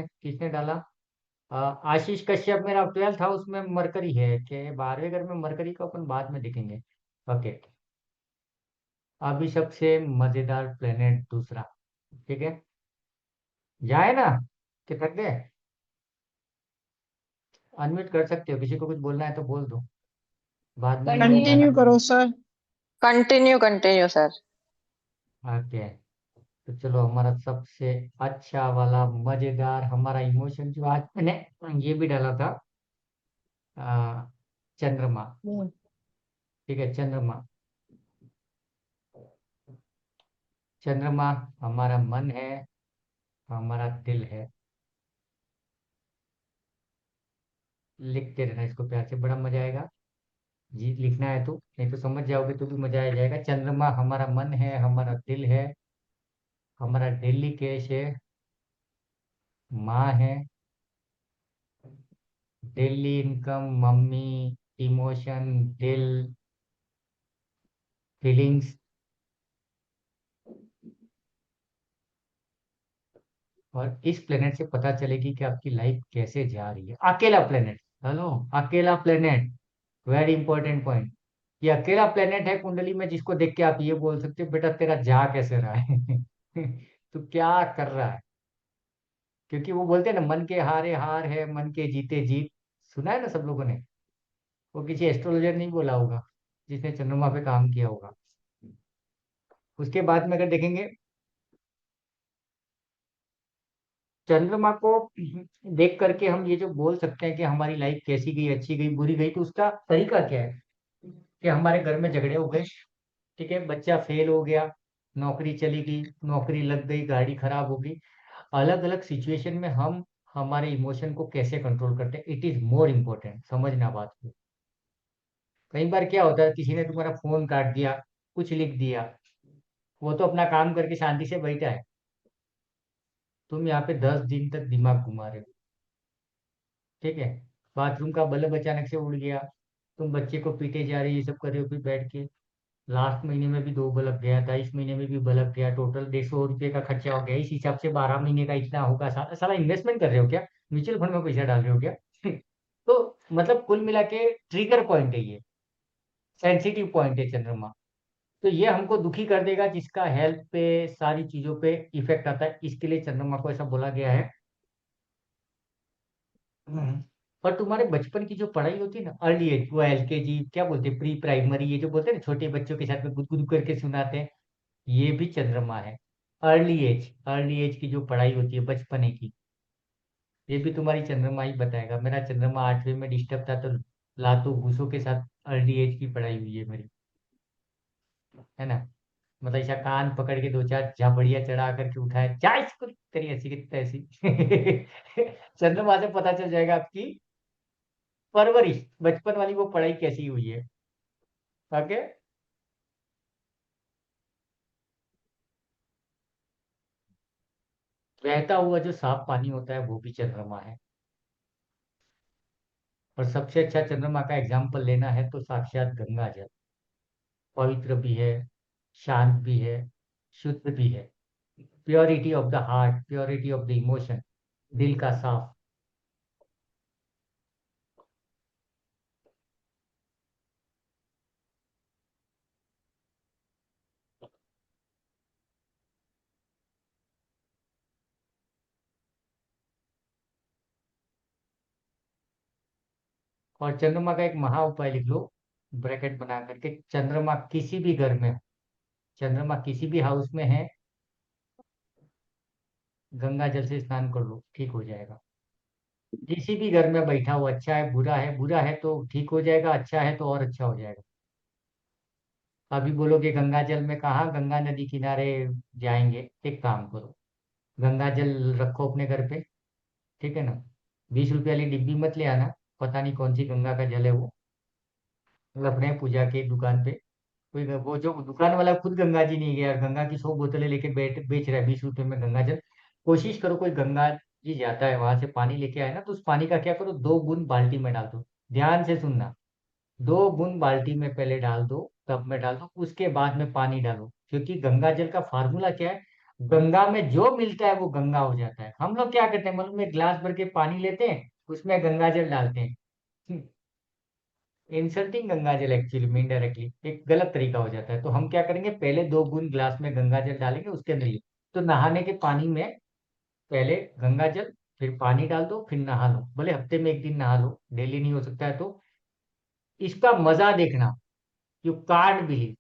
किसने डाला? आशीष कश्यप। मेरा 12th हाउस में मरकरी है कि 12वें घर में मरकरी को अपन बाद में देखेंगे। ओके। अभी सबसे मजेदार प्लेनेट दूसरा। ठीक है, जाए ना कि थक गए? अनम्यूट कर सकते हो, किसी को कुछ बोलना है तो बोल दो, बाद में नहीं कंटिन्यू जाना। कंटिन्यू करो sir. Continue continue sir. Okay. तो चलो, हमारा सबसे अच्छा वाला मजेदार हमारा इमोशन जो आज मैंने ये भी डाला था, आ, चंद्रमा। ठीक है, चंद्रमा। चंद्रमा हमारा मन है, हमारा दिल है। लिखते रहना इसको प्यार से, बड़ा मजा आएगा जी। लिखना है तो, नहीं तो समझ जाओगे तो भी मजा आ जाएगा। चंद्रमा हमारा मन है, हमारा दिल है, हमारा डेली कैश है, माँ है, डेली इनकम, मम्मी, इमोशन, दिल, फीलिंग्स। और इस प्लेनेट से पता चलेगी कि आपकी लाइफ कैसे जा रही है। अकेला प्लेनेट, हेलो, अकेला प्लेनेट, वेरी इंपॉर्टेंट पॉइंट। ये अकेला प्लेनेट है कुंडली में जिसको देख के आप ये बोल सकते हो बेटा तेरा जा कैसे रहा है। तू क्या कर रहा है। क्योंकि वो बोलते हैं ना, मन के हारे हार है, मन के जीते जीत। सुना है ना सब लोगों ने। वो किसी एस्ट्रोलॉजर नहीं बोला होगा, जिसने चंद्रमा पे काम किया होगा। उसके बाद में अगर देखेंगे चंद्रमा को देख करके हम ये जो बोल सकते हैं कि हमारी लाइफ कैसी गई, अच्छी गई, बुरी गई, तो उसका तरीका क्या है? कि हमारे घर में झगड़े हो गए, ठीक है, बच्चा फेल हो गया, नौकरी चली गई, नौकरी लग गई, गाड़ी खराब हो गई। अलग अलग सिचुएशन में हम हमारे इमोशन को कैसे कंट्रोल करते हैं, इट इज मोर इम्पोर्टेंट, समझना बात को। कई बार क्या होता है, किसी ने तुम्हारा फोन काट दिया, कुछ लिख दिया, वो तो अपना काम करके शांति से बैठा है, तुम यहाँ पे 10 दिन तक दिमाग घुमा रहे हो। ठीक है, बाथरूम का बल्ब अचानक से उड़ गया, तुम बच्चे को पीटे जा रही है, ये सब कर रहे हो फिर बैठ के। लास्ट महीने में भी 2 बल्ब गया था, इस महीने में भी बल्ब गया, टोटल 150 रुपये का खर्चा हो गया। इस हिसाब से 12 महीने का इतना होगा। सारा इन्वेस्टमेंट कर रहे हो क्या? म्यूचुअल फंड में पैसा डाल रहे हो क्या? तो मतलब कुल मिला के ट्रिगर पॉइंट है ये, सेंसिटिव पॉइंट है चंद्रमा। तो ये हमको दुखी कर देगा, जिसका हेल्थ पे, सारी चीजों पे इफेक्ट आता है। इसके लिए चंद्रमा को ऐसा बोला गया है। और तुम्हारे बचपन की जो पढ़ाई होती है ना, अर्ली एज, वो एलकेजी क्या बोलते हैं, प्री प्राइमरी, ये जो बोलते हैं ना, छोटे बच्चों के साथ में गुदगुद करके सुनाते हैं, ये भी चंद्रमा है। अर्ली एज की जो पढ़ाई होती है बचपने की, ये भी तुम्हारी चंद्रमा ही बताएगा। मेरा चंद्रमा 8वीं में डिस्टर्ब था, तो लातों घूसों के साथ अर्ली एज की पढ़ाई हुई है मेरी, है ना। मतलब ऐसा कान पकड़ के 2 4 झापड़ियाँ चढ़ा करके उठाया, जा इसको, तेरी ऐसी की तैसी। चंद्रमा से पता चल जाएगा आपकी परवरिश, बचपन वाली वो पढ़ाई कैसी हुई है। ओके। बहता हुआ जो साफ पानी होता है वो भी चंद्रमा है। और सबसे अच्छा चंद्रमा का एग्जाम्पल लेना है तो साक्षात गंगा जल। पवित्र भी है, शांत भी है, शुद्ध भी है। Purity of the heart, purity of the emotion, दिल का साफ। और चंद्रमा का एक महा उपाय लिख लो, ब्रैकेट बना करके, चंद्रमा किसी भी घर में, चंद्रमा किसी भी हाउस में है, गंगा जल से स्नान कर लो, ठीक हो जाएगा। किसी भी घर में बैठा हो, अच्छा है बुरा है, बुरा है तो ठीक हो जाएगा, अच्छा है तो और अच्छा हो जाएगा। अभी बोलोगे गंगा जल में कहाँ, गंगा नदी किनारे जाएंगे, एक काम करो, गंगा जल रखो अपने घर पे, ठीक है ना। 20 रुपये वाली डिब्बी मत ले आना, पता नहीं कौन सी गंगा का जल है वो। मतलब अपने पूजा के दुकान पे कोई वो जो दुकान वाला खुद गंगा जी नहीं गया, गंगा की 100 बोतलें लेके बैठ बेच रहा है 20 रुपये में गंगा जल। कोशिश करो कोई गंगा जी जाता है वहां से पानी लेके आए ना, तो उस पानी का क्या करो, 2 बूंद बाल्टी में डाल दो। ध्यान से सुनना, 2 बूंद बाल्टी में पहले डाल दो, टब में डाल दो, उसके बाद में पानी डालो। क्योंकि गंगा जल का फार्मूला क्या है, गंगा में जो मिलता है वो गंगा हो जाता है। हम लोग क्या करते हैं, मतलब में ग्लास भर के पानी लेते हैं, उसमें गंगा जल डालते हैं। इंसल्टिंग गंगा जल एक्चुअली में, इनडायरेक्टली एक गलत तरीका हो जाता है। तो हम क्या करेंगे, पहले 2 बूंद ग्लास में गंगा जल डालेंगे, उसके अंदर ही तो नहाने के पानी में पहले गंगा जल, फिर पानी डाल दो, फिर नहा लो। भले हफ्ते में एक दिन नहा लो, डेली नहीं हो सकता है तो। इसका मजा देखना, यू कांट बिलीव।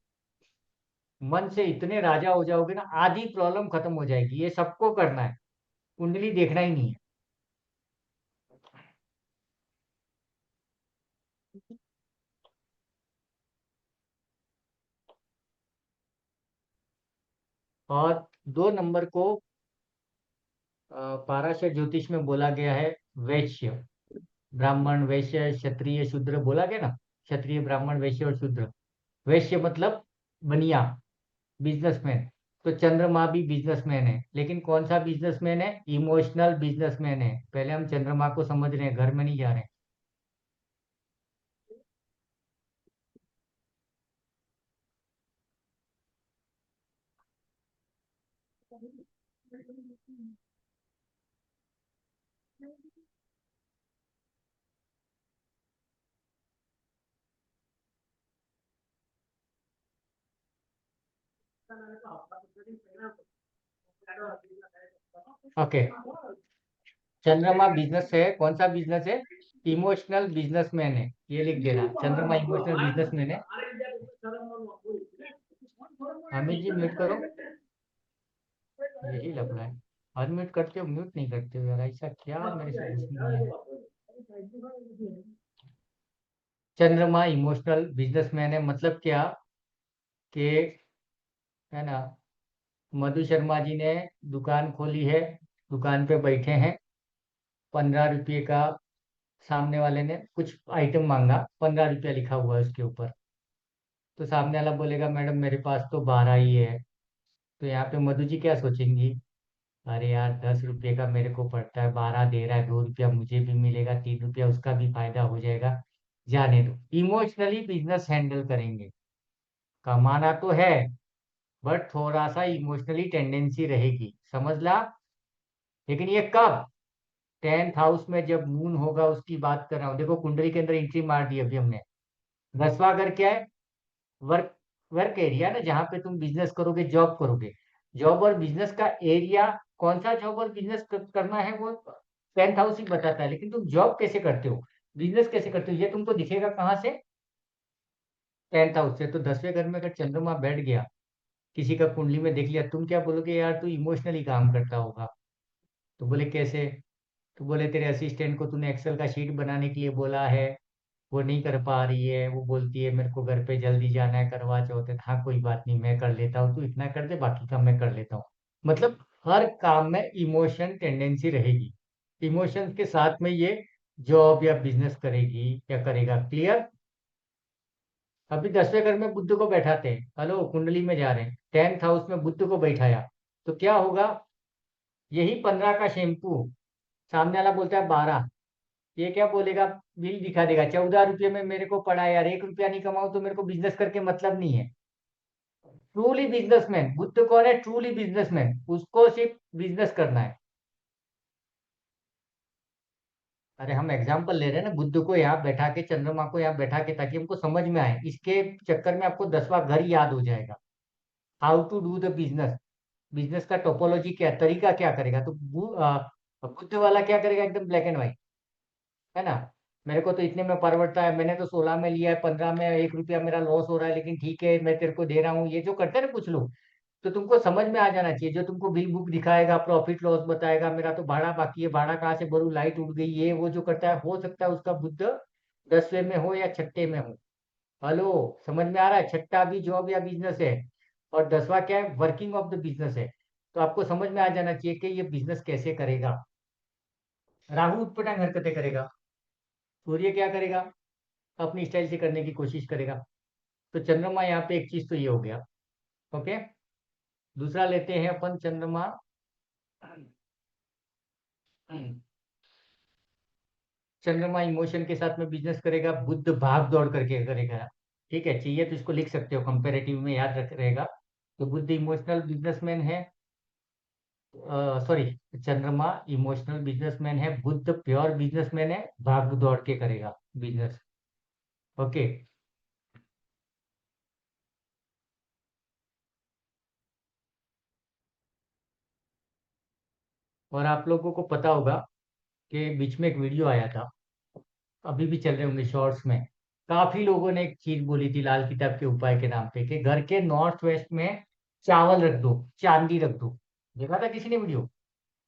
मन से इतने राजा हो जाओगे ना, आधी प्रॉब्लम खत्म हो जाएगी। ये सबको करना है, कुंडली देखना ही नहीं है। और 2 नंबर को पाराशर ज्योतिष में बोला गया है वैश्य। ब्राह्मण वैश्य क्षत्रिय शूद्र बोला गया ना, क्षत्रिय ब्राह्मण वैश्य और शूद्र। वैश्य मतलब बनिया, बिजनेसमैन। तो चंद्रमा भी बिजनेसमैन है, लेकिन कौन सा बिजनेसमैन है, इमोशनल बिजनेसमैन है। पहले हम चंद्रमा को समझ रहे हैं, घर में नहीं जा रहे हैं। ओके, चंद्रमा बिजनेस है, कौन सा बिजनेस है, इमोशनल बिजनेसमैन है। ये लिख देना, चंद्रमा इमोशनल बिजनेसमैन है। अमित जी म्यूट करो, यही लफड़ा है। अनम्यूट करते हो, म्यूट नहीं करते हो यार, ऐसा क्या मेरे से दुश्मनी है। चंद्रमा इमोशनल बिजनेसमैन है, मतलब क्या कि, है ना, मधु शर्मा जी ने दुकान खोली है, दुकान पे बैठे हैं, 15 रुपये का, सामने वाले ने कुछ आइटम मांगा, 15 रुपया लिखा हुआ है उसके ऊपर। तो सामने वाला बोलेगा मैडम मेरे पास तो 12 ही है। तो यहाँ पे मधु जी क्या सोचेंगी, अरे यार 10 रुपये का मेरे को पड़ता है, 12 दे रहा है, 2 रुपया मुझे भी मिलेगा, 3 रुपया उसका भी फायदा हो जाएगा, जाने दो। इमोशनली बिजनेस हैंडल करेंगे। कमाना तो है, बट थोड़ा सा इमोशनली टेंडेंसी रहेगी, समझ ला। लेकिन ये कब, 10th हाउस में जब मून होगा, उसकी बात कर रहा हूँ। देखो कुंडली के अंदर एंट्री मार दी अभी हमने। 10वां घर क्या है, वर्क, वर्क एरिया ना, जहाँ पे तुम बिजनेस करोगे, जॉब करोगे। जॉब और बिजनेस का एरिया, कौन सा जॉब और बिजनेस करना है वो 10th हाउस ही बताता है। लेकिन तुम जॉब कैसे करते हो, बिजनेस कैसे करते हो, ये तुमको दिखेगा कहाँ से, 10th हाउस से। तो 10वें घर में अगर चंद्रमा बैठ गया, किसी का कुंडली में देख लिया, तुम क्या बोलोगे, यार तू इमोशनली काम करता होगा। तो बोले कैसे, तो बोले तेरे असिस्टेंट को तूने एक्सेल का शीट बनाने के लिए बोला है, वो नहीं कर पा रही है, वो बोलती है मेरे को घर पे जल्दी जाना है, करवा चौथ है। हाँ कोई बात नहीं, मैं कर लेता हूँ, तू इतना कर दे, बाकी का मैं कर लेता हूँ। मतलब हर काम में इमोशन टेंडेंसी रहेगी। इमोशंस के साथ में ये जॉब या बिजनेस करेगी या करेगा, क्लियर। अभी 10वें घर में बुद्ध को बैठाते हैं, हेलो कुंडली में जा रहे हैं, 10th हाउस में बुद्ध को बैठाया, तो क्या होगा, यही 15 का शैम्पू, सामने वाला बोलता है 12, ये क्या बोलेगा, बिल दिखा देगा, 14 रुपये में मेरे को पड़ा है यार, 1 रुपया नहीं कमाऊं तो मेरे को बिजनेस करके मतलब नहीं है। ट्रूली बिजनेसमैन बुद्ध कौन है, ट्रूली बिजनेसमैन, उसको सिर्फ बिजनेस करना है। अरे हम एग्जाम्पल ले रहे हैं ना, बुद्ध को यहाँ बैठा के, चंद्रमा को यहाँ बैठा के, ताकि हमको समझ में आए। इसके चक्कर में आपको 10वां घर याद हो जाएगा, how to do the business. Business का टोपोलॉजी क्या, तरीका क्या करेगा। तो बुद्ध वाला क्या करेगा, एकदम ब्लैक एंड व्हाइट, है ना। मेरे को तो इतने में परवड़ता है, मैंने तो 16 में लिया है, 15 में 1 रुपया मेरा लॉस हो रहा है, लेकिन ठीक है मैं तेरे को दे रहा हूँ। ये जो करते हैं ना कुछ लोग, तो तुमको समझ में आ जाना चाहिए। जो तुमको बिल बुक दिखाएगा, प्रॉफिट लॉस बताएगा, मेरा तो भाड़ा बाकी है, भाड़ा कहाँ से भरूं, लाइट उड़ गई, ये वो जो करता है, हो सकता है उसका बुद्ध 10वें में हो या छठे में हो। हेलो, समझ में आ रहा है, छठा भी जॉब या बिजनेस है, और 10वां क्या है, वर्किंग ऑफ द बिजनेस है। तो आपको समझ में आ जाना चाहिए कि ये बिजनेस कैसे करेगा। राहु उत्पटांग हरकतें करेगा, सूर्य क्या करेगा, अपनी स्टाइल से करने की कोशिश करेगा। तो चंद्रमा यहाँ पे एक चीज तो ये हो गया। ओके, दूसरा लेते हैं अपन चंद्रमा। चंद्रमा इमोशन के साथ में बिजनेस करेगा, बुद्ध भाग दौड़ करके करेगा। ठीक है, चाहिए तो इसको लिख सकते हो, कंपेरेटिव में याद रख रहेगा। तो बुद्ध इमोशनल बिजनेसमैन है, सॉरी, चंद्रमा इमोशनल बिजनेसमैन है, बुध प्योर बिजनेसमैन है, भाग दौड़ के करेगा बिजनेस। ओके। और आप लोगों को पता होगा कि बीच में एक वीडियो आया था, अभी भी चल रहे होंगे शॉर्ट्स में। काफी लोगों ने एक चीज बोली थी लाल किताब के उपाय के नाम पे, कि घर के नॉर्थ वेस्ट में चावल रख दो, चांदी रख दो। देखा था किसी ने वीडियो?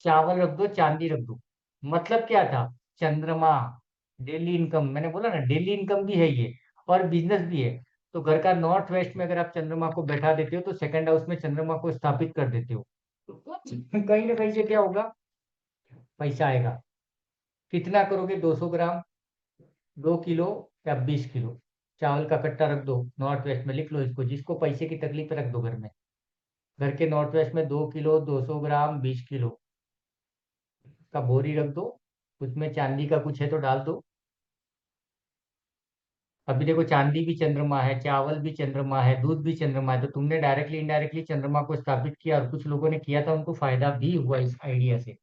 चावल रख दो, चांदी रख दो। मतलब क्या था? चंद्रमा, डेली इनकम, मैंने बोला ना डेली इनकम भी है ये, और बिजनेस भी है। तो घर का नॉर्थ वेस्ट में अगर आप चंद्रमा को बैठा देते हो, तो सेकंड हाउस में चंद्रमा को स्थापित कर देते हो, तो कहीं ना कहीं से क्या होगा? पैसा आएगा। कितना करोगे? 200 ग्राम, 2 किलो, या 20 किलो चावल का कट्टा रख दो नॉर्थ वेस्ट में। लिख लो इसको, जिसको पैसे की तकलीफ है रख दो घर में। घर के नॉर्थ वेस्ट में 2 किलो, 200 ग्राम, 20 किलो का बोरी रख दो। उसमें चांदी का कुछ है तो डाल दो। अभी देखो, चांदी भी चंद्रमा है, चावल भी चंद्रमा है, दूध भी चंद्रमा है। तो तुमने डायरेक्टली इनडायरेक्टली चंद्रमा को स्थापित किया, और कुछ लोगों ने किया था, उनको फायदा भी हुआ इस आइडिया से।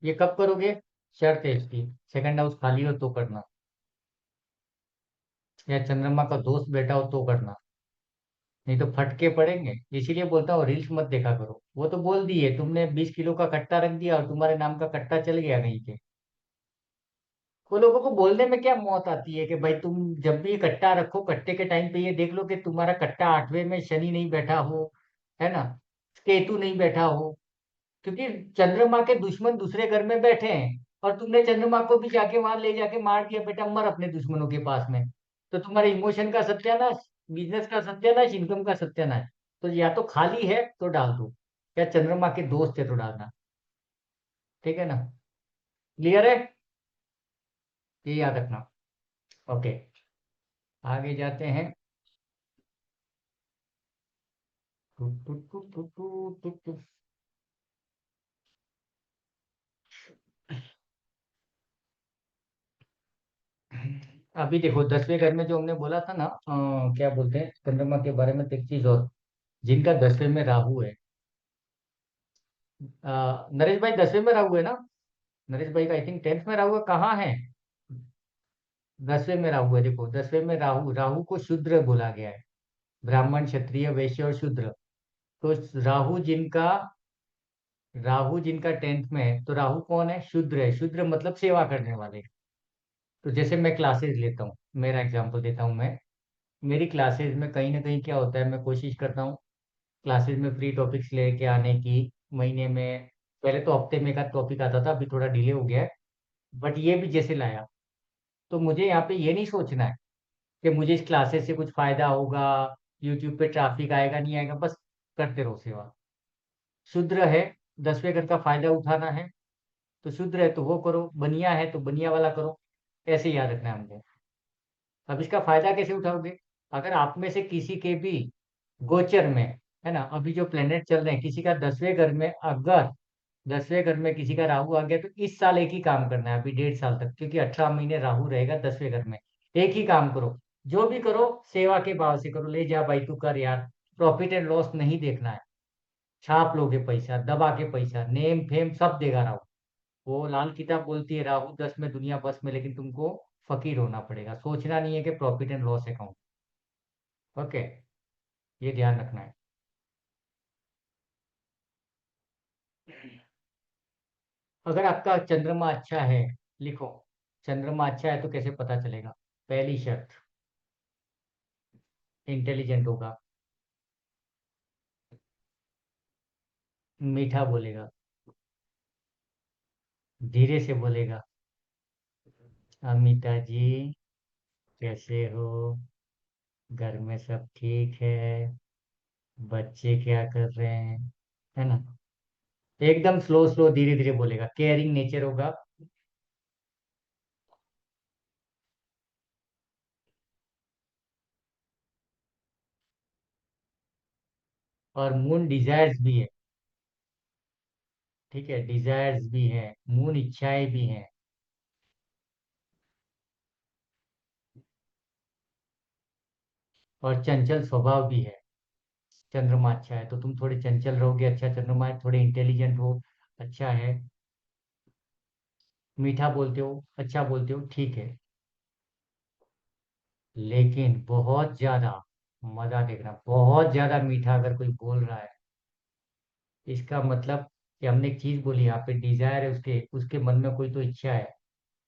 ये कब करोगे? शर्त है इसकी, सेकंड हाउस खाली हो तो करना, या चंद्रमा का दोस्त बैठा हो तो करना, नहीं तो फटके पड़ेंगे। इसीलिए बोलता हूँ रील्स मत देखा करो। वो तो बोल दिए, तुमने 20 किलो का कट्टा रख दिया और तुम्हारे नाम का कट्टा चल गया कहीं पे। वो लोगों को बोलने में क्या मौत आती है कि भाई तुम जब भी कट्टा रखो, कट्टे के टाइम पे ये देख लो कि तुम्हारा कट्टा 8वें में शनि नहीं बैठा हो, है ना, केतु नहीं बैठा हो। क्योंकि चंद्रमा के दुश्मन दूसरे घर में बैठे हैं, और तुमने चंद्रमा को भी जाके वहां ले जाके मार दिया, बेटा मर अपने दुश्मनों के पास में। तो तुम्हारे इमोशन का सत्यानाश, बिजनेस का सत्यानाश, इनकम का सत्यानाश। तो या तो खाली है तो डाल दो, या चंद्रमा के दोस्त है तो डालना। ठीक है ना? क्लियर है? ये याद रखना। ओके, आगे जाते हैं। Two, two, two, two, two, two, two. अभी देखो, 10वें घर में जो हमने बोला था ना, क्या बोलते हैं चंद्रमा के बारे में, तो एक चीज और, जिनका 10वें में राहु है। नरेश भाई 10वें में राहु है ना? नरेश भाई का आई थिंक 10th में राहु है, कहाँ है? 10वें में राहु है। देखो, 10वें में राहु, राहु को शूद्र बोला गया है। ब्राह्मण, क्षत्रिय, वैश्य और शूद्र। तो राहु जिनका 10th में है, तो राहु कौन है? शूद्र है। शूद्र मतलब सेवा करने वाले। तो जैसे मैं क्लासेस लेता हूँ, मेरा एग्जांपल देता हूँ मैं। मेरी क्लासेस में कहीं ना कहीं क्या होता है, मैं कोशिश करता हूँ क्लासेस में फ्री टॉपिक्स लेके आने की। महीने में, पहले तो हफ्ते में का टॉपिक आता था, अभी थोड़ा डिले हो गया है। बट ये भी जैसे लाया, तो मुझे यहाँ पे ये नहीं सोचना है कि मुझे इस क्लासेस से कुछ फायदा होगा, यूट्यूब पे ट्रैफिक आएगा नहीं आएगा, बस करते रहो सेवा। शूद्र है, 10वें घर का फायदा उठाना है, तो शूद्र है तो वो करो, बनिया है तो बनिया वाला करो। ऐसे याद रखना है हमको। अब इसका फायदा कैसे उठाओगे? अगर आप में से किसी के भी गोचर में, है ना, अभी जो प्लेनेट चल रहे हैं, किसी का 10वें घर में अगर 10वें घर में किसी का राहु आ गया, तो इस साल एक ही काम करना है, अभी 1.5 साल तक, क्योंकि 18 महीने राहु रहेगा 10वें घर में। एक ही काम करो, जो भी करो सेवा के भाव से करो। ले जा भाई तू कर यार, प्रॉफिट एंड लॉस नहीं देखना है। छाप लोगे पैसा, दबा के पैसा, नेम फेम सब देगा राहु। वो लाल किताब बोलती है राहु 10 में दुनिया बस में, लेकिन तुमको फकीर होना पड़ेगा। सोचना नहीं है कि profit and loss account. Okay, ये ध्यान रखना है। अगर आपका चंद्रमा अच्छा है, लिखो, चंद्रमा अच्छा है तो कैसे पता चलेगा? पहली शर्त, इंटेलिजेंट होगा, मीठा बोलेगा, धीरे से बोलेगा। अमिता जी, कैसे हो? घर में सब ठीक है? बच्चे क्या कर रहे हैं? है ना? एकदम स्लो स्लो, धीरे धीरे बोलेगा, केयरिंग नेचर होगा। और मून डिजायर्स भी है। ठीक है, डिजायर्स भी है, मून इच्छाएं भी हैं। और चंचल स्वभाव भी है। चंद्रमा अच्छा है तो तुम थोड़े चंचल रहोगे, अच्छा चंद्रमा है, थोड़े इंटेलिजेंट हो, अच्छा है। मीठा बोलते हो, अच्छा बोलते हो, ठीक है। लेकिन बहुत ज्यादा, मजा देखना, बहुत ज्यादा मीठा अगर कोई बोल रहा है, इसका मतलब कि हमने एक चीज बोली यहाँ पे, डिजायर है उसके उसके मन में कोई तो इच्छा है,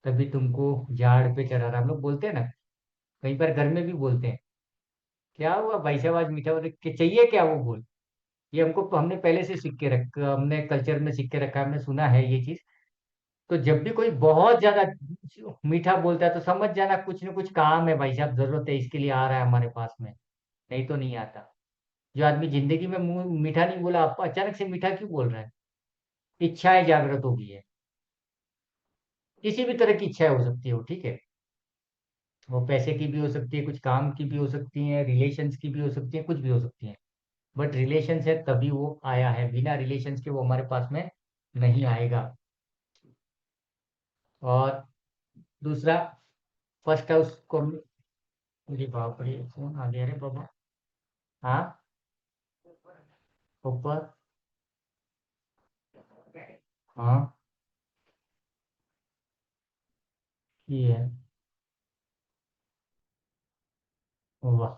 तभी तुमको झाड़ पे चढ़ा रहा। हम लोग बोलते हैं ना, कई बार घर में भी बोलते हैं, क्या हुआ भाई साहब आज मीठा बोले कि चाहिए क्या, वो बोल। ये हमको हमने पहले से सीख के रख, हमने कल्चर में सीख के रखा है, हमने सुना है ये चीज। तो जब भी कोई बहुत ज्यादा मीठा बोलता है तो समझ जाना कुछ न कुछ काम है भाई साहब, जरूरत है, इसके लिए आ रहा है हमारे पास में, नहीं तो नहीं आता। जो आदमी जिंदगी में मुंह मीठा नहीं बोला, आप अचानक से मीठा क्यों बोल रहा है? इच्छाएं जागृत हो गई है, किसी भी तरह की इच्छाएं हो सकती है वो, ठीक है। वो पैसे की भी हो सकती है, कुछ काम की भी हो सकती है, रिलेशंस की भी हो सकती है, कुछ भी हो सकती है। बट रिलेशंस है तभी वो आया है, बिना रिलेशंस के वो हमारे पास में नहीं आएगा। और दूसरा, फर्स्ट है उसको, अरे बाप रे फोन आ गया रे बाबा। हाँ, ऊपर, हाँ, ये है, वाह।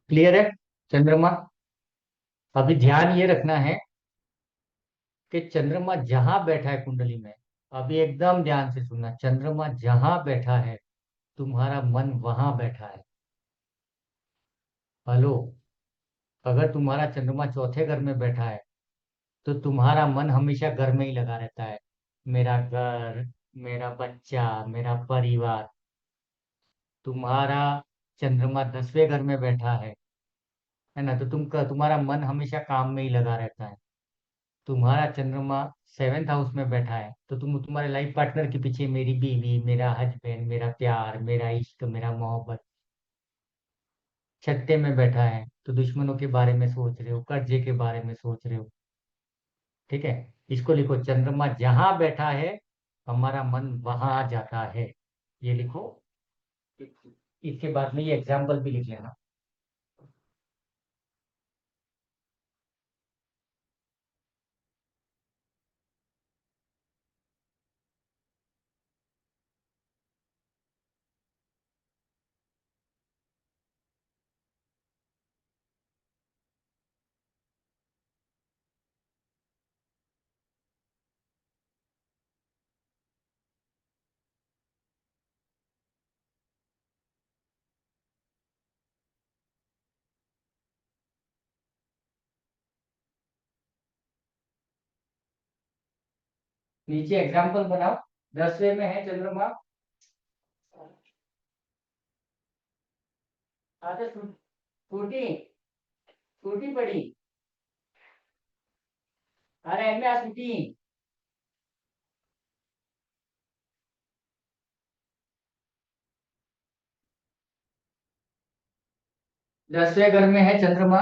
क्लियर है? चंद्रमा, अभी ध्यान ये रखना है कि चंद्रमा जहां बैठा है कुंडली में, अभी एकदम ध्यान से सुनना, चंद्रमा जहां बैठा है तुम्हारा मन वहां बैठा है। हेलो, अगर तुम्हारा चंद्रमा चौथे घर में बैठा है तो तुम्हारा मन हमेशा घर में ही लगा रहता है। मेरा घर, मेरा बच्चा, मेरा परिवार। तुम्हारा चंद्रमा 10वें घर में बैठा है ना, तो तुम्हारा मन हमेशा काम में ही लगा रहता है। तुम्हारा चंद्रमा 7th हाउस में बैठा है तो तुम तुम्हारे लाइफ पार्टनर के पीछे, मेरी बीवी, मेरा हस्बैंड, मेरा प्यार, मेरा इश्क, मेरा मोहब्बत। 6 में बैठा है तो दुश्मनों के बारे में सोच रहे हो, कर्जे के बारे में सोच रहे हो, ठीक है। इसको लिखो, चंद्रमा जहां बैठा है हमारा मन वहां जाता है, ये लिखो। इसके बाद में ये एग्जाम्पल भी लिख लेना। नीचे एग्जाम्पल बनाओ। 10वें में है चंद्रमा। आधा टूटी, टूटी पड़ी, अरे एम आ टूटी। 10वें घर में है चंद्रमा,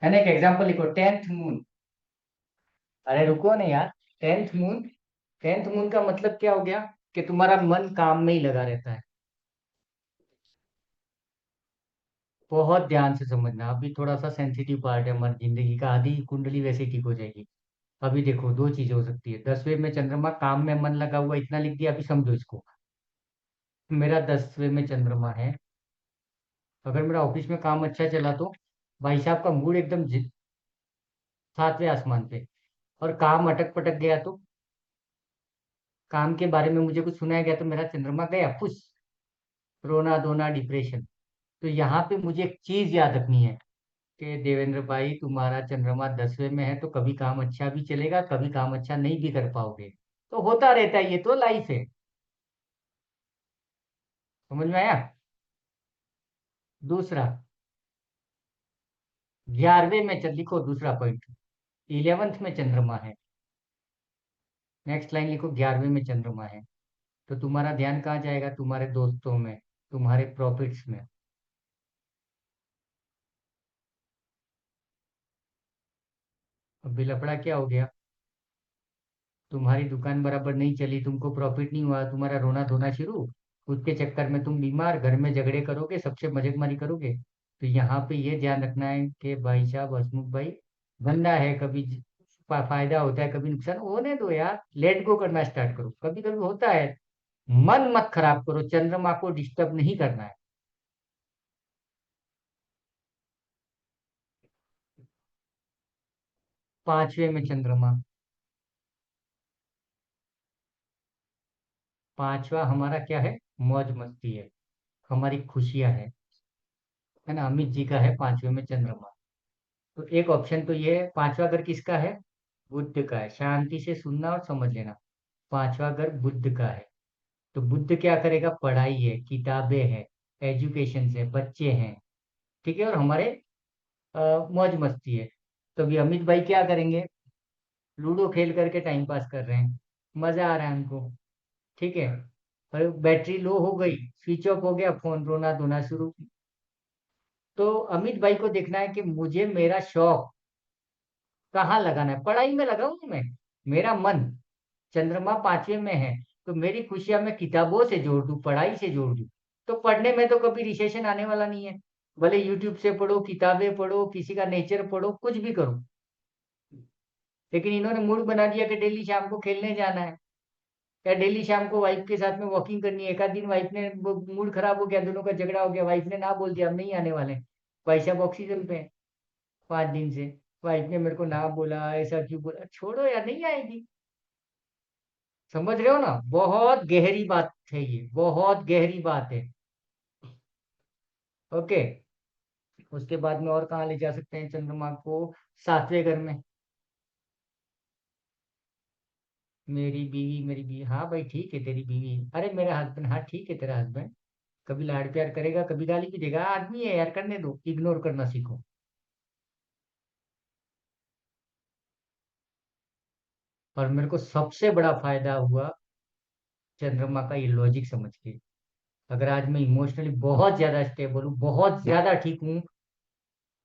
है ना। एक एग्जाम्पल लिखो, 10th मून। अरे रुको ना यार, 10th मून, 10th मून का मतलब क्या हो गया? कि तुम्हारा मन काम में ही लगा रहता है। बहुत ध्यान से समझना, अभी थोड़ा सा सेंसिटिव पार्ट है हमारी जिंदगी का, आधी कुंडली वैसे ही ठीक हो जाएगी। अभी देखो, दो चीजें हो सकती है। 10वें में चंद्रमा, काम में मन लगा हुआ, इतना लिख दिया, अभी समझो इसको। मेरा 10वें में चंद्रमा है, अगर मेरा ऑफिस में काम अच्छा चला तो भाई साहब का मूड एकदम 7वें आसमान पे। और काम अटक पटक गया तो, काम के बारे में मुझे कुछ सुनाया गया तो मेरा चंद्रमा गया फुस, रोना धोना डिप्रेशन। तो यहाँ पे मुझे एक चीज याद रखनी है कि देवेंद्र भाई, तुम्हारा चंद्रमा 10वें में है तो कभी काम अच्छा भी चलेगा, कभी काम अच्छा नहीं भी कर पाओगे, तो होता रहता है, ये तो लाइफ है। समझ में आया? दूसरा, 11वें में चल, लिखो दूसरा पॉइंट, 11th में चंद्रमा है। नेक्स्ट लाइन लिखो, 11वें में चंद्रमा है तो तुम्हारा ध्यान कहाँ जाएगा? तुम्हारे दोस्तों में, तुम्हारे प्रॉफिट्स में। अब लफड़ा क्या हो गया? तुम्हारी दुकान बराबर नहीं चली, तुमको प्रॉफिट नहीं हुआ, तुम्हारा रोना धोना शुरू, उसके चक्कर में तुम बीमार, घर में झगड़े करोगे, सबसे मजाकमारी करोगे। तो यहाँ पे ये ध्यान रखना है कि भाई साहब हसमुख भाई, धंधा है, कभी फायदा होता है, कभी नुकसान, होने दो यार, लेट गो करना स्टार्ट करो, कभी कभी होता है। मन मत खराब करो, चंद्रमा को डिस्टर्ब नहीं करना है। 5वें में चंद्रमा। 5वां हमारा क्या है? मौज मस्ती है, हमारी खुशियां है ना। अमित जी का है 5वें में चंद्रमा। तो एक ऑप्शन तो ये है। 5वां घर किसका है? बुध का है। शांति से सुनना और समझ लेना। 5वां घर बुध का है। तो बुध क्या करेगा? पढ़ाई है, किताबें हैं, एजुकेशन है, बच्चे हैं, ठीक है, और हमारे मौज मस्ती है। तो अभी अमित भाई क्या करेंगे? लूडो खेल करके टाइम पास कर रहे हैं, मजा आ रहा है उनको, ठीक है। और बैटरी लो हो गई, स्विच ऑफ हो गया फोन, रोना धोना शुरू। तो अमित भाई को देखना है कि मुझे मेरा शौक कहाँ लगाना है। पढ़ाई में लगाऊं मैं, मेरा मन, चंद्रमा 5वें में है, तो मेरी खुशियां मैं किताबों से जोड़ दूं, पढ़ाई से जोड़ दूं। तो पढ़ने में तो कभी रिसेशन आने वाला नहीं है। भले यूट्यूब से पढ़ो, किताबें पढ़ो, किसी का नेचर पढ़ो, कुछ भी करो। लेकिन इन्होंने मूड बना दिया कि डेली शाम को खेलने जाना है, या डेली शाम को वाइफ के साथ में वॉकिंग करनी है। एक आध दिन वाइफ ने मूड खराब हो गया, दोनों का झगड़ा हो गया, वाइफ ने ना बोल दिया हम नहीं आने वाले, भाई साहब ऑक्सीजन पे हैं 5 दिन से, वाइफ ने मेरे को ना बोला, ऐसा क्यों बोला, छोड़ो यार, नहीं आएगी। समझ रहे हो ना? बहुत गहरी बात है ये, बहुत गहरी बात है। ओके। उसके बाद में और कहाँ ले जा सकते हैं चंद्रमा को? 7वें घर में। मेरी बीवी, हाँ भाई ठीक है तेरी बीवी, अरे मेरा हस्बैंड, हाँ ठीक है तेरा हस्बैंड, कभी लाड प्यार करेगा, कभी गाली भी देगा, आदमी है यार, करने दो, इग्नोर करना सीखो। और मेरे को सबसे बड़ा फायदा हुआ चंद्रमा का ये लॉजिक समझ के। अगर आज मैं इमोशनली बहुत ज्यादा स्टेबल हूँ, बहुत ज्यादा ठीक हूँ,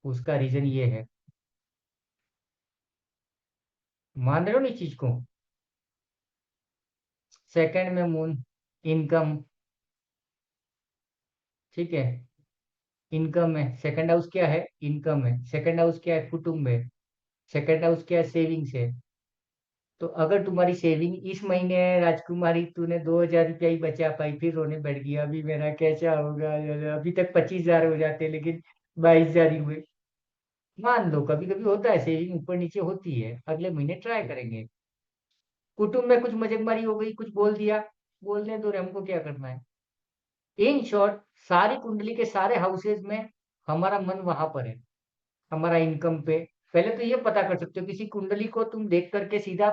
उसका रीजन ये है। मान रहे हो ना इस चीज को? सेकंड में मून, इनकम, ठीक है, इनकम है। सेकंड हाउस क्या है? इनकम है। सेकंड हाउस क्या है? कुटुंब है। सेकंड हाउस क्या है? सेविंग्स है। तो अगर तुम्हारी सेविंग इस महीने है राजकुमारी, तूने 2,000 रुपया ही बचा पाई, फिर रोने बैठ गया अभी मेरा कैसा होगा, अभी तक 25,000 हो जाते लेकिन 22,000 ही हुए। मान लो कभी कभी होता है, सेविंग ऊपर नीचे होती है, अगले महीने ट्राई करेंगे। कुटुंब में कुछ मजगमारी हो गई, कुछ बोल दिया, बोलने दो रे, हमको क्या करना है। इन शॉर्ट, सारी कुंडली के सारे हाउसेज में हमारा मन वहां पर है, हमारा इनकम पे। पहले तो ये पता कर सकते हो, किसी कुंडली को तुम देख करके सीधा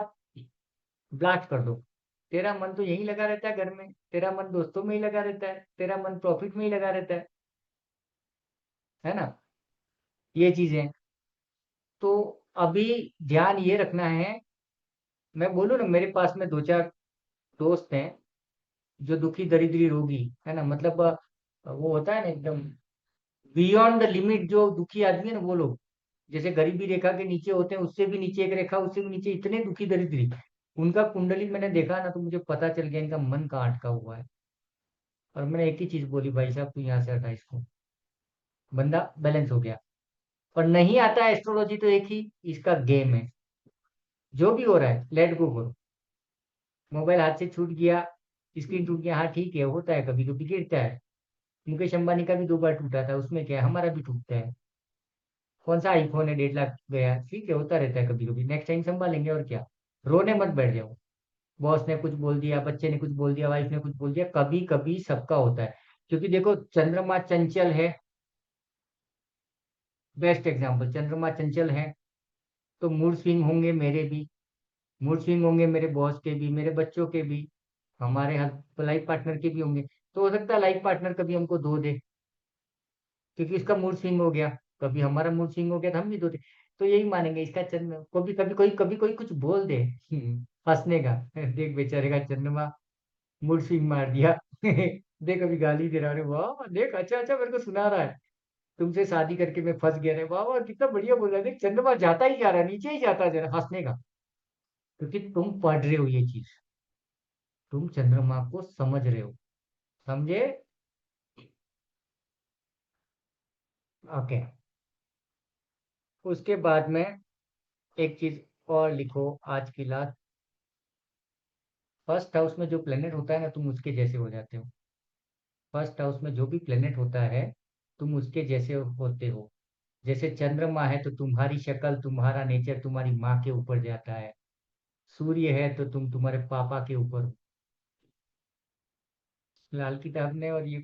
ब्लास्ट कर दो, तेरा मन तो यही लगा रहता है घर में, तेरा मन दोस्तों में ही लगा रहता है, तेरा मन प्रॉफिट में ही लगा रहता है ना। ये चीजें। तो अभी ध्यान ये रखना है, मैं बोलूँ ना, मेरे पास में 2-4 दोस्त हैं जो दुखी दरिद्री रोगी है ना, मतलब वो होता है ना एकदम बियॉन्ड द लिमिट, जो दुखी आदमी है ना वो लोग, जैसे गरीबी रेखा के नीचे होते हैं, उससे भी नीचे एक रेखा, उससे भी नीचे, इतने दुखी दरिद्री, उनका कुंडली मैंने देखा ना, तो मुझे पता चल गया इनका मन कहाँ अटका हुआ है। और मैंने एक ही चीज बोली, भाई साहब तू यहाँ से हटा इसको, बंदा बैलेंस हो गया। और नहीं आता है एस्ट्रोलॉजी तो एक ही इसका गेम है, जो भी हो रहा है लेट गो करो। मोबाइल हाथ से छूट गया, स्क्रीन टूट गया, हाँ ठीक है, होता है, कभी कभी गिरता है। मुकेश अंबानी का भी 2 बार टूटा था, उसमें क्या है, हमारा भी टूटता है। कौन सा आईफोन है 1.5 लाख गया, ठीक है, होता रहता है कभी कभी, नेक्स्ट टाइम संभालेंगे, और क्या। रोने मत बैठ जाओ, बॉस ने कुछ बोल दिया, बच्चे ने कुछ बोल दिया, वाइफ ने कुछ बोल दिया, कभी कभी सबका होता है। क्योंकि देखो चंद्रमा चंचल है, बेस्ट एग्जाम्पल, चंद्रमा चंचल है, तो मूड स्विंग होंगे मेरे भी, मूड स्विंग होंगे मेरे बॉस के भी, मेरे बच्चों के भी, हमारे लाइफ पार्टनर के भी होंगे। तो हो सकता है लाइफ पार्टनर कभी हमको धो दे, क्योंकि इसका मूड स्विंग हो गया, कभी हमारा मूड स्विंग हो गया तो हम भी धो दे। तो यही मानेंगे इसका चंद्र, कभी कोई कुछ बोल दे, हंसने का, देख बेचारे का चंद्रमा मूड स्विंग मार दिया। देख अभी गाली दे रहा है, वाह देख, अच्छा अच्छा मेरे को सुना रहा है, तुमसे शादी करके मैं फंस गया रे, वाह वाह कितना बढ़िया बोल रहा है, देख चंद्रमा जाता ही जा रहा है, नीचे ही जाता जा रहा है, हंसने का। क्योंकि तुम पढ़ रहे हो ये चीज, तुम चंद्रमा को समझ रहे हो। समझे? ओके। उसके बाद में एक चीज और लिखो आज की लास्ट। फर्स्ट हाउस में जो प्लेनेट होता है ना, तुम उसके जैसे हो जाते हो। फर्स्ट हाउस में जो भी प्लेनेट होता है, तुम उसके जैसे होते हो। जैसे चंद्रमा है तो तुम्हारी शक्ल, तुम्हारा नेचर तुम्हारी माँ के ऊपर जाता है। सूर्य है तो तुम तुम्हारे पापा के ऊपर हो। लाल किताब ने और ये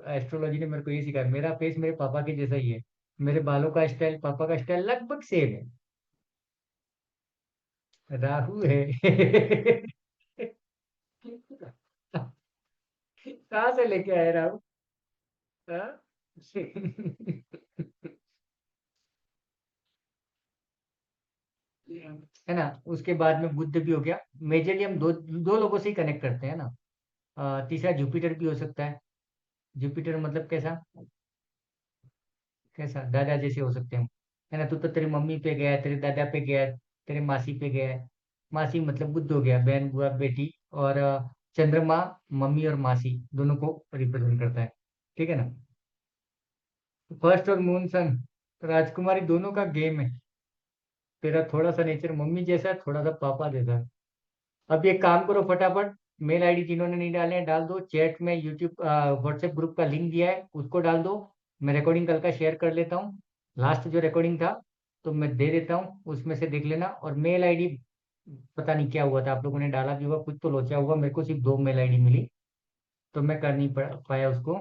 एस्ट्रोलॉजी ने मेरे को ये सिखाया, मेरा फेस मेरे पापा के जैसा ही है। मेरे बालों का स्टाइल पापा का स्टाइल लगभग सेम है। राहु है। कहाँ से लेके आए राहु? हाँ? है ना? उसके बाद में बुध भी हो गया। मेजरली हम दो दो लोगों से ही कनेक्ट करते हैं ना। तीसरा जुपिटर भी हो सकता है। जुपिटर मतलब कैसा? कैसा दादा जैसे हो सकते हैं हम। है ना? तू तो तेरी मम्मी पे गया है, तेरे दादा पे गया है, तेरे मासी पे गया है। मासी मतलब बुद्ध हो गया, बहन बुआ बेटी। और चंद्रमा मम्मी और मासी दोनों को रिप्रेजेंट करता है। ठीक है ना? फर्स्ट और मून सन, राजकुमारी दोनों का गेम है। तेरा थोड़ा सा नेचर मम्मी जैसा है, थोड़ा सा पापा जैसा है। अब एक काम करो फटाफट, मेल आईडी जिन्होंने नहीं डाले हैं डाल दो चैट में, यूट्यूब व्हाट्सएप ग्रुप का लिंक दिया है उसको डाल दो। मैं रिकॉर्डिंग कल का शेयर कर लेता हूँ। लास्ट जो रिकॉर्डिंग था तो मैं दे देता हूँ, उसमें से देख लेना। और मेल आईडी पता नहीं क्या हुआ था, आप लोगों ने डाला भी होगा, कुछ तो लोचा हुआ, मेरे को सिर्फ 2 मेल आईडी मिली, तो मैं कर नहीं पाया उसको।